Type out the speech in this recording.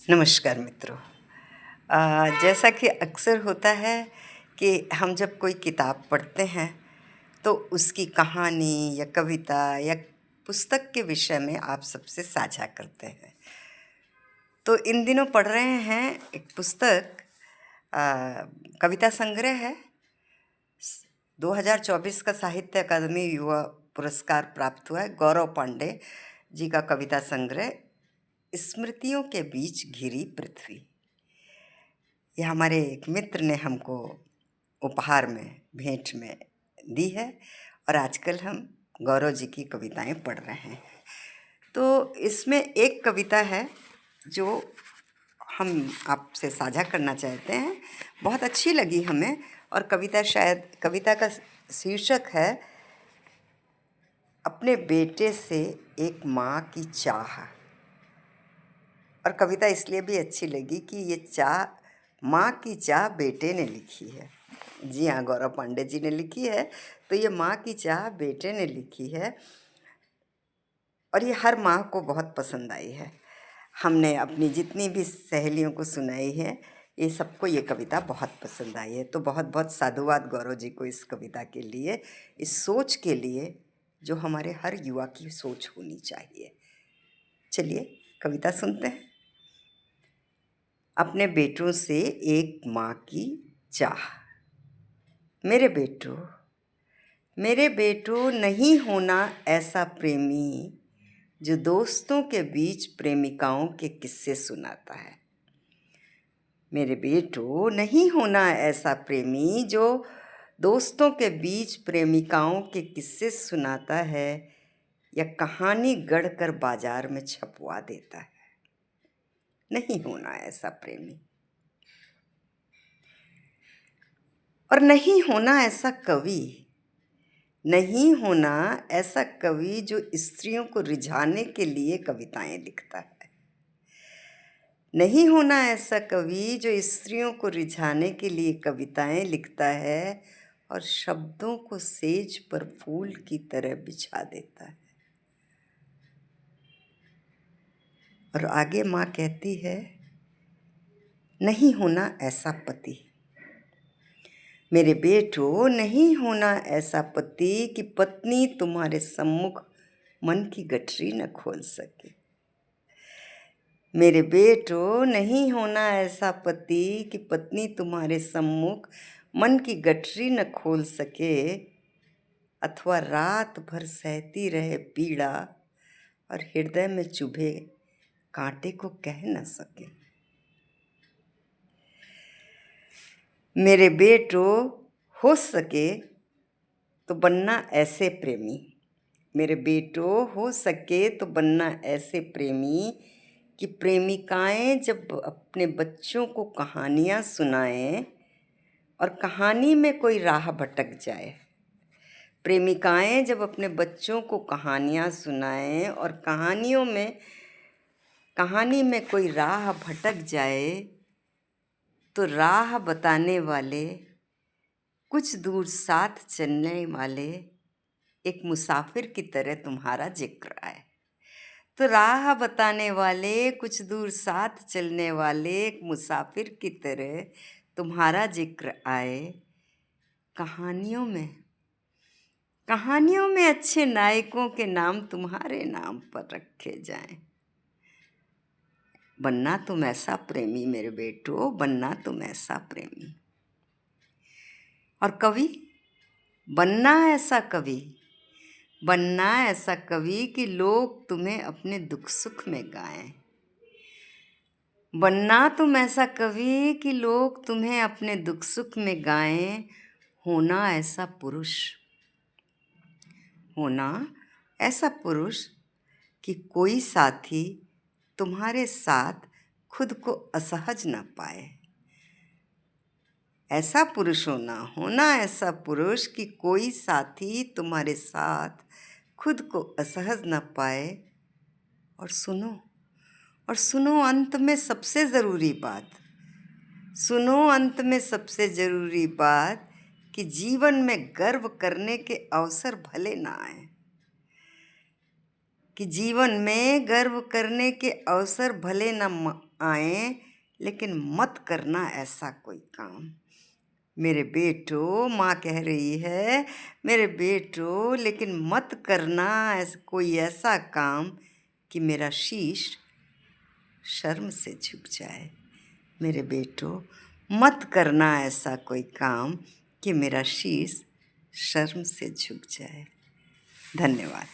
नमस्कार मित्रों। जैसा कि अक्सर होता है कि हम जब कोई किताब पढ़ते हैं तो उसकी कहानी या कविता या पुस्तक के विषय में आप सबसे साझा करते हैं। तो इन दिनों पढ़ रहे हैं एक पुस्तक, कविता संग्रह है। 2024 का साहित्य अकादमी युवा पुरस्कार प्राप्त हुआ है। गौरव पांडे जी का कविता संग्रह स्मृतियों के बीच घिरी पृथ्वी। यह हमारे एक मित्र ने हमको उपहार में, भेंट में दी है और आजकल हम गौरव जी की कविताएं पढ़ रहे हैं। तो इसमें एक कविता है जो हम आपसे साझा करना चाहते हैं। बहुत अच्छी लगी हमें। और कविता का शीर्षक है अपने बेटे से एक माँ की चाह। और कविता इसलिए भी अच्छी लगी कि ये माँ की चाह बेटे ने लिखी है। जी हाँ, गौरव पांडे जी ने लिखी है। तो ये माँ की चाह बेटे ने लिखी है और ये हर माँ को बहुत पसंद आई है। हमने अपनी जितनी भी सहेलियों को सुनाई है, ये सबको ये कविता बहुत पसंद आई है। तो बहुत बहुत साधुवाद गौरव जी को इस कविता के लिए, इस सोच के लिए जो हमारे हर युवा की सोच होनी चाहिए। चलिए कविता सुनते हैं। अपने बेटों से एक माँ की चाह। मेरे बेटों नहीं होना ऐसा प्रेमी जो दोस्तों के बीच प्रेमिकाओं के किस्से सुनाता है। मेरे बेटों नहीं होना ऐसा प्रेमी जो दोस्तों के बीच प्रेमिकाओं के किस्से सुनाता है या कहानी गढ़कर बाजार में छपवा देता है। नहीं होना ऐसा प्रेमी। और नहीं होना ऐसा कवि। नहीं होना ऐसा कवि जो स्त्रियों को रिझाने के लिए कविताएं लिखता है। नहीं होना ऐसा कवि जो स्त्रियों को रिझाने के लिए कविताएं लिखता है और शब्दों को सेज पर फूल की तरह बिछा देता है। और आगे माँ कहती है, नहीं होना ऐसा पति। मेरे बेटों नहीं होना ऐसा पति कि पत्नी तुम्हारे सम्मुख मन की गठरी न खोल सके। मेरे बेटों नहीं होना ऐसा पति कि पत्नी तुम्हारे सम्मुख मन की गठरी न खोल सके, अथवा रात भर सहती रहे पीड़ा और हृदय में चुभे कांटे को कह न सके। मेरे बेटों हो सके तो बनना ऐसे प्रेमी। मेरे बेटों हो सके तो बनना ऐसे प्रेमी कि प्रेमिकाएं जब अपने बच्चों को कहानियाँ सुनाएं और कहानी में कोई राह भटक जाए। प्रेमिकाएं जब अपने बच्चों को कहानियाँ सुनाएं और कहानी में कोई राह भटक जाए तो राह बताने वाले, कुछ दूर साथ चलने वाले एक मुसाफिर की तरह तुम्हारा जिक्र आए। तो राह बताने वाले, कुछ दूर साथ चलने वाले एक मुसाफिर की तरह तुम्हारा जिक्र आए। कहानियों में अच्छे नायकों के नाम तुम्हारे नाम पर रखे जाएं। बनना तुम ऐसा प्रेमी मेरे बेटो, बनना तुम ऐसा प्रेमी। और कवि, बनना ऐसा कवि कि लोग तुम्हें अपने दुख सुख में गाएं। बनना तुम ऐसा कवि कि लोग तुम्हें अपने दुख सुख में गाएं। होना ऐसा पुरुष कि कोई साथी तुम्हारे साथ खुद को असहज न पाए। ऐसा पुरुष होना ऐसा पुरुष कि कोई साथी तुम्हारे साथ खुद को असहज न पाए। और सुनो अंत में सबसे ज़रूरी बात कि जीवन में गर्व करने के अवसर भले ना आए। कि जीवन में गर्व करने के अवसर भले न आए, लेकिन मत करना ऐसा कोई काम। मेरे बेटो, माँ कह रही है, मेरे बेटो, लेकिन मत करना कोई ऐसा काम कि मेरा शीश शर्म से झुक जाए। मेरे बेटो, मत करना ऐसा कोई काम कि मेरा शीश शर्म से झुक जाए। धन्यवाद।